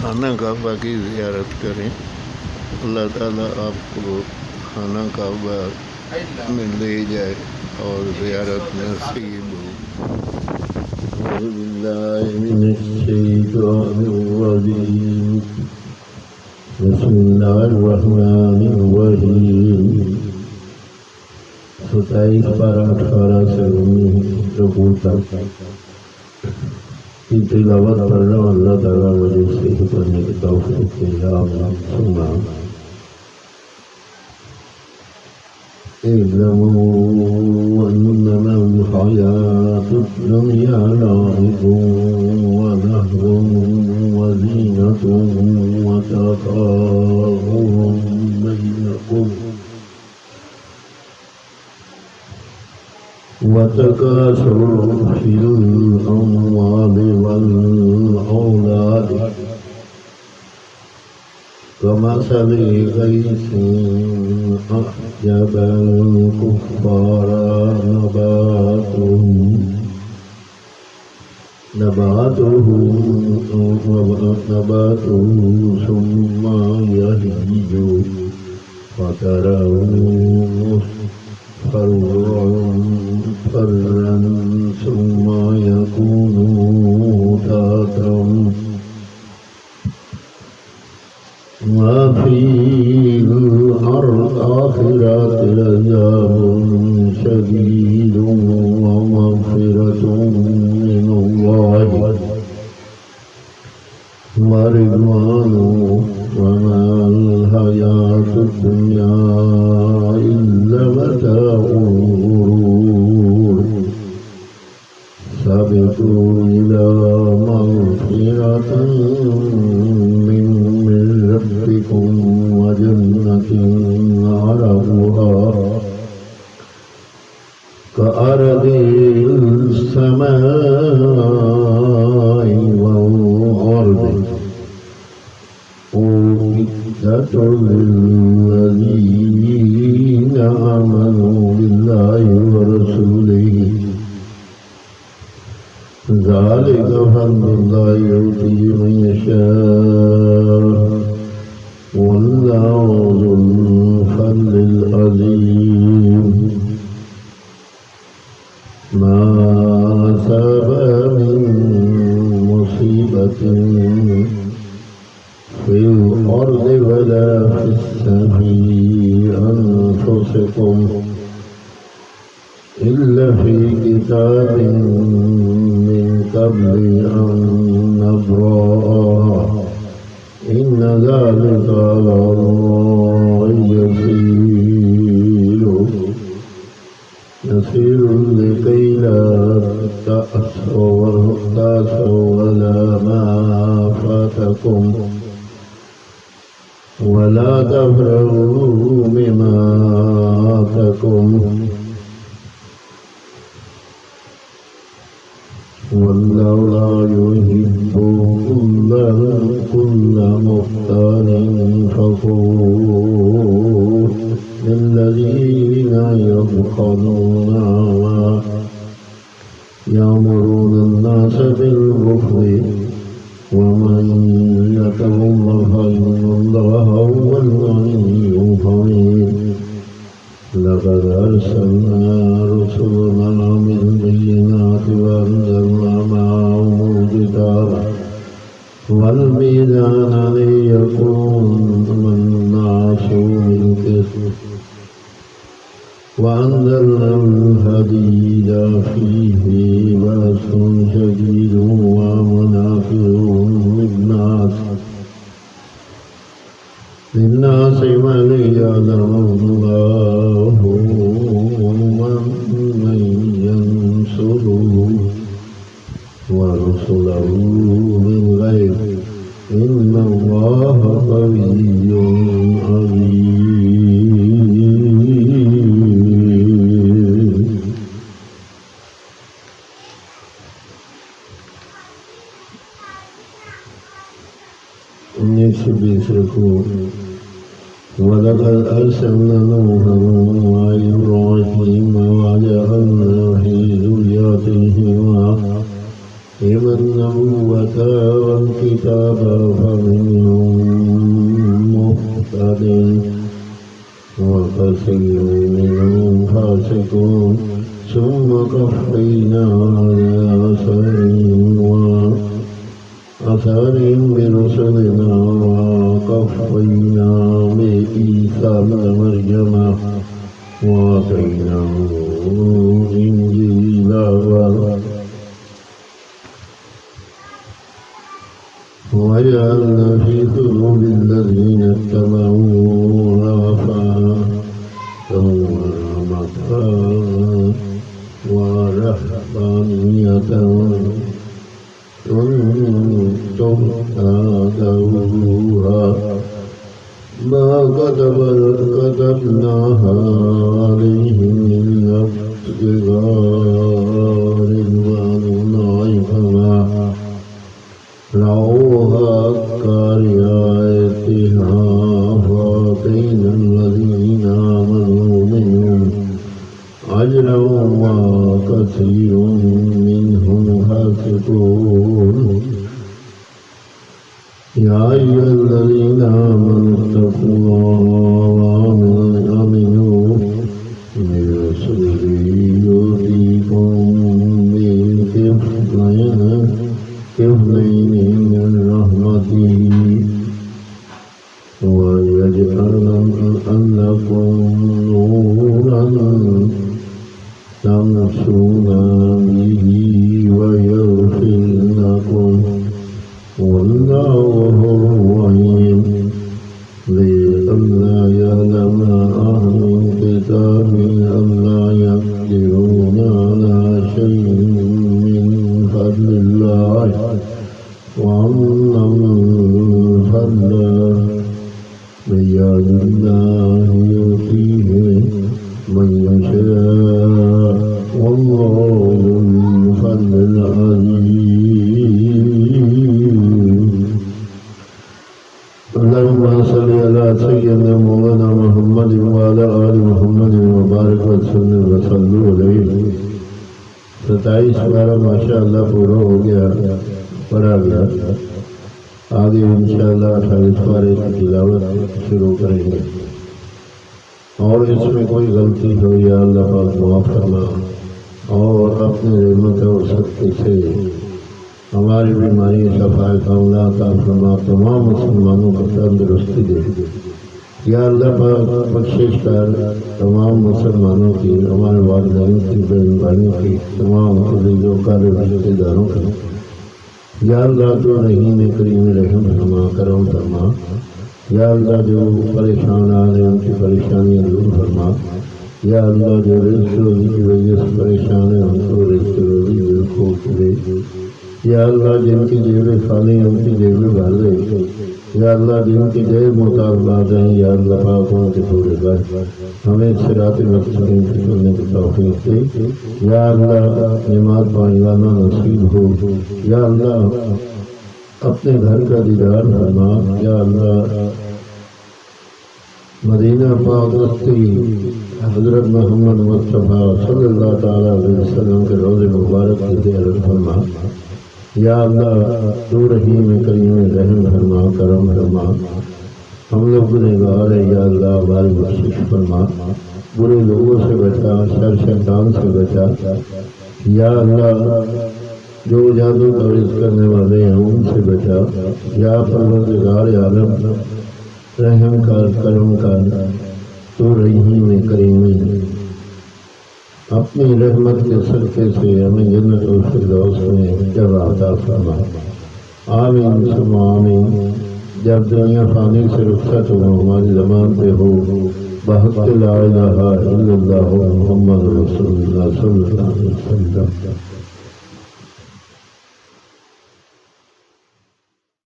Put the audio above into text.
खाना काबा की ज़ियारत करें। अल्लाह ताला आपको खाना काबा में ले जाए और ज़ियारत नसीब हो। बिस्मिल्लाहिर्रहमानिर्रहीम। 27/12/18 से 19 तक की तिलावत कर रहा हूँ। अल्लाह ताला मुझे सही करने की तौफीक दे। सुना إنما الحياة الدنيا لعب ولهو وزينة وتفاخر بينكم وتكاثر في الأموال والأولاد كمثل غيث أعجب الكفار نباته ثم يهيج فتراه مصفرا ثم يكون مطاطا ما في الآخرة عذاب شديد ومغفرة من الله ورضوان وما الحياة الدنيا إلا متاع الغرور. سابقوا إلى مغفرة من ربكم وجنة عرضها كأرض السماء والأرض أعدت للذين آمنوا بالله ورسوله ذلك فضل الله يؤتيه من يشاء والله ذو الفضل العظيم. ما أصاب من مصيبة في الأرض ولا في أنفسكم إلا في كتاب من قبل أن نبرأها إن ذلك على الله يسير لكي لا تأسوا ولا ما فاتكم ولا تفرحوا بما آتاكم والله لا يحب كل مختال فخور الذين يبخلون يأمرون الناس بالبخل ومن يتول فإن الله هو الغني الحميد. لقد أرسلنا رسلنا بالبينات وأنزلنا معهم الكتاب والميزان ليقوم الناس بالقسط وأنزلنا الحديد فيه بأس شديد ومنافع للناس وليعلم الله من ينصره ورسله بالغيب إن الله قوي عزيز. ولقد أرسلنا نوحا وإبراهيم وجعلنا في ذريتهما إذا النبوة والكتاب فمنهم مهتد وكثير منهم فاسقون ثم قفينا على أثرهم برسلنا وقفينا بعيسى ابن مريم وآتيناه الإنجيل وجعلنا في قلوب الذين اتبعوه رأفة ورهبانية كنتم تهتدوها ما كتبناها عليهم إلا ابتغاء رضوان الله فما رعوها حق رعايتها فآتينا الذين آمنوا منهم أجرا وكثير منهم فاسقون يا أيها الذين آمنوا اتقوا الله وآمنوا برسوله يؤتكم كفلين من رحمته ويجعل لكم نورا تمشون به ويغفر لكم والله رحيم لئلا يعلم أهل الكتاب ألا يقدرون على شيء من فضل الله وأن الفضل بيد الله يؤتيه من يشاء والله ذو الفضل العظيم اللهم صل على سيدنا مولانا محمد وعلى آل محمد وبارك وسلم وصلوا علیہ 27 بارہ ماشاء اللہ پورا ہو گیا پڑھا گیا آگے انشاءاللہ 28 پارے کی تلاوت شروع کریں گے اور اس میں کوئی غلطی ہو یا اللہ پاک معاف فرما اور اپنے رحمت اور صدقے سے ہماری بیماری شفا کاملہ عطا فرما تمام مسلمانوں کو تندرستی دے یا اللہ پاک بخشش کر تمام مسلمانوں کی ہمارے والدین کی بہن بھائیوں کی تمام عزیزوں کا رشتہ داروں کی یا اللہ جو رحیم کریم رحم فرما کرم فرما یا اللہ جو پریشان آ رہے ہیں ان کی پریشانیاں دور فرما یا اللہ جو رزق روزی کی وجہ سے پریشان ہیں ان کو رزق روزی بالکل دے یا اللہ جن کی جیبیں خالی ہیں ان کی جیبیں بھر دے یا اللہ جن کی جیب مطالبات ہیں یا اللہ پاک ان کے پورے کر ہمیں صراط مستقیم کی چلنے کی توفیق دے یا اللہ نماز پڑھنا نصیب ہو یا اللہ اپنے گھر کا دیدار فرما یا اللہ مدینہ پاک وسطی حضرت محمد مصطفیٰ صلی اللہ تعالیٰ علیہ وسلم کے روض مبارک کی زیارت فرما یا اللہ تو رحیم کریم رحم فرما کرم فرما ہم لوگ گنہگار ہیں یا اللہ ہماری بخشش فرما برے لوگوں سے بچا شر شیطان سے بچا یا اللہ جو جادو توریز کرنے والے ہیں ان سے بچا یا پروردگار عالم رحم کر کرم کر تو رحیم کریم اپنی رحمت کے صدقے سے ہمیں جنت الفردوس میں جگہ عطا فرما آمین ثم آمین جب دنیا فانی سے رخصت ہو ہماری زبان پہ ہو بحق لا الہ الا اللہ محمد رسول اللہ صلی اللہ علیہ وسلم